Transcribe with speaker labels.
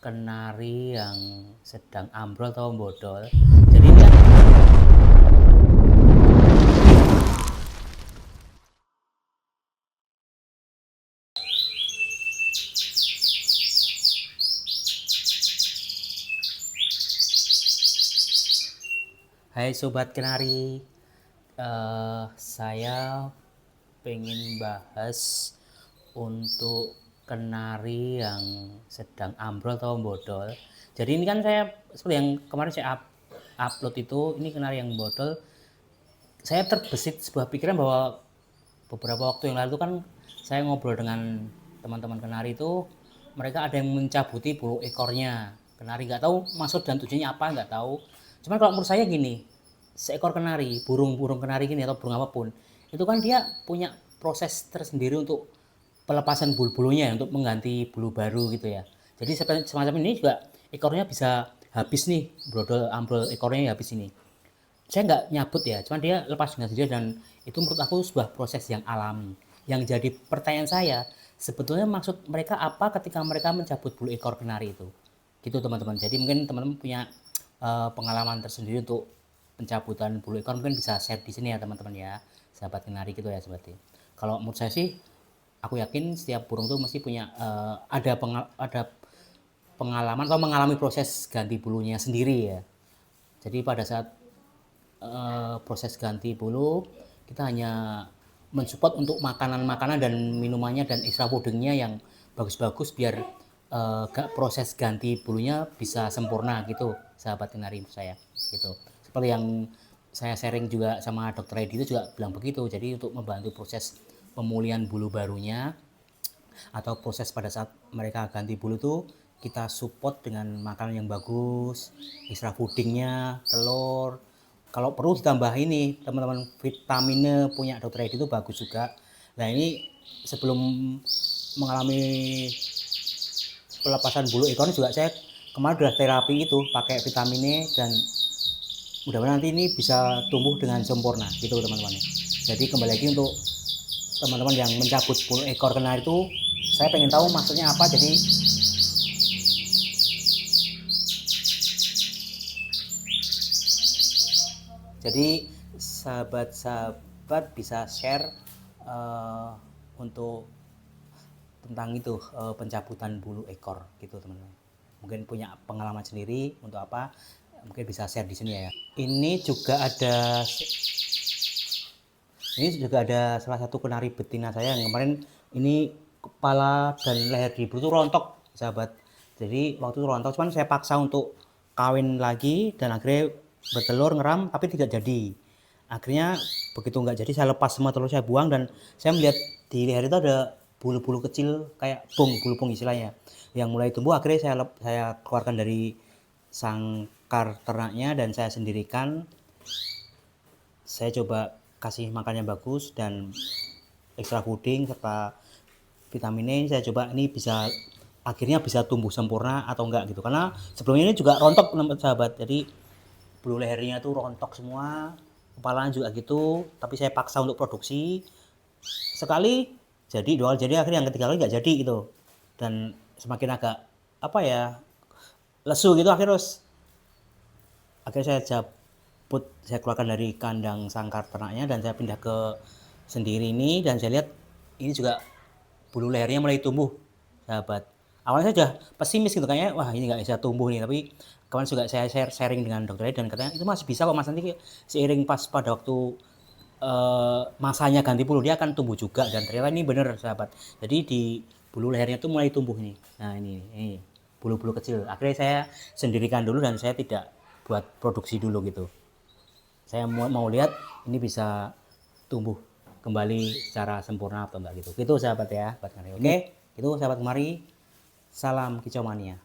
Speaker 1: kenari yang sedang ambrol atau bodol. Jadi ini kan hai sobat kenari, saya pengen bahas untuk kenari yang sedang ambrol atau bodol. Jadi ini kan saya seperti yang kemarin saya upload itu, ini kenari yang bodol. Saya terbesit sebuah pikiran bahwa beberapa waktu yang lalu kan saya ngobrol dengan teman-teman kenari itu, mereka ada yang mencabuti bulu ekornya kenari, nggak tahu maksud dan tujuannya apa, nggak tahu. Cuman kalau menurut saya gini, seekor kenari, burung kenari gini atau burung apapun, itu kan dia punya proses tersendiri untuk pelepasan bulu-bulunya untuk mengganti bulu baru gitu ya. Jadi semacam ini juga ekornya bisa habis nih, brodol ambrol ekornya habis ini. Saya nggak nyabut ya, cuman dia lepas dengan sendiri dan itu menurut aku sebuah proses yang alami. Yang jadi pertanyaan saya, sebetulnya maksud mereka apa ketika mereka mencabut bulu ekor kenari itu? Gitu teman-teman. Jadi mungkin teman-teman punya pengalaman tersendiri untuk pencabutan bulu ekor, mungkin bisa share di sini ya teman-teman ya, sahabat kenari gitu ya seperti. Kalau menurut saya sih, aku yakin setiap burung tuh mesti punya ada pengalaman atau mengalami proses ganti bulunya sendiri ya. Jadi pada saat proses ganti bulu, kita hanya mensupport untuk makanan-makanan dan minumannya dan extra foodingnya yang bagus-bagus biar proses ganti bulunya bisa sempurna gitu, sahabat kenari saya gitu. Seperti yang saya sharing juga sama dokter Edi itu juga bilang begitu. Jadi untuk membantu proses pemulihan bulu barunya atau proses pada saat mereka ganti bulu tuh, kita support dengan makanan yang bagus, extra foodingnya, telur. Kalau perlu ditambah ini teman-teman, vitaminnya punya dokter Edi itu bagus juga. Nah ini sebelum mengalami pelepasan bulu ekor juga saya kemarin udah terapi itu pakai vitaminnya, dan mudah-mudahan nanti ini bisa tumbuh dengan sempurna gitu teman-teman. Jadi kembali lagi untuk teman-teman yang mencabut bulu ekor kenari itu, saya pengen tahu maksudnya apa. Jadi sahabat-sahabat bisa share untuk tentang itu pencabutan bulu ekor gitu teman-teman. Mungkin punya pengalaman sendiri untuk apa, mungkin bisa share di sini ya. Ini juga ada salah satu kenari betina saya yang kemarin ini kepala dan leher di bulu itu rontok sahabat. Jadi waktu itu rontok, cuman saya paksa untuk kawin lagi dan akhirnya bertelur ngeram tapi tidak jadi. Akhirnya begitu nggak jadi, saya lepas semua telur, saya buang, dan saya melihat di leher itu ada bulu-bulu kecil kayak bulu pung istilahnya yang mulai tumbuh. Akhirnya saya keluarkan dari sangkar ternaknya dan saya sendirikan. Saya coba kasih makannya bagus dan extra fooding serta vitaminnya. Saya coba ini akhirnya bisa tumbuh sempurna atau enggak gitu, karena sebelumnya ini juga rontok sahabat. Jadi bulu lehernya tuh rontok semua, kepalanya juga gitu, tapi saya paksa untuk produksi. Sekali jadi, dua kali jadi, akhirnya yang ketiga kali nggak jadi gitu, dan semakin agak apa ya, lesu gitu. Akhirnya saya keluarkan dari kandang sangkar ternaknya dan saya pindah ke sendiri ini, dan saya lihat ini juga bulu lehernya mulai tumbuh sahabat. Awalnya saya sudah pesimis gitu, kayaknya wah ini nggak bisa tumbuh nih, tapi kemarin juga saya sharing dengan dokter dan katanya itu masih bisa kok mas, nanti seiring pas pada waktu masanya ganti bulu dia akan tumbuh juga. Dan ternyata ini bener sahabat, jadi di bulu lehernya tuh mulai tumbuh nih. Nah ini bulu-bulu kecil. Akhirnya saya sendirikan dulu dan saya tidak buat produksi dulu gitu. Saya mau lihat ini bisa tumbuh kembali secara sempurna atau enggak gitu. Gitu sahabat ya, buat Oke, itu sahabat kemari. Salam kicau mania.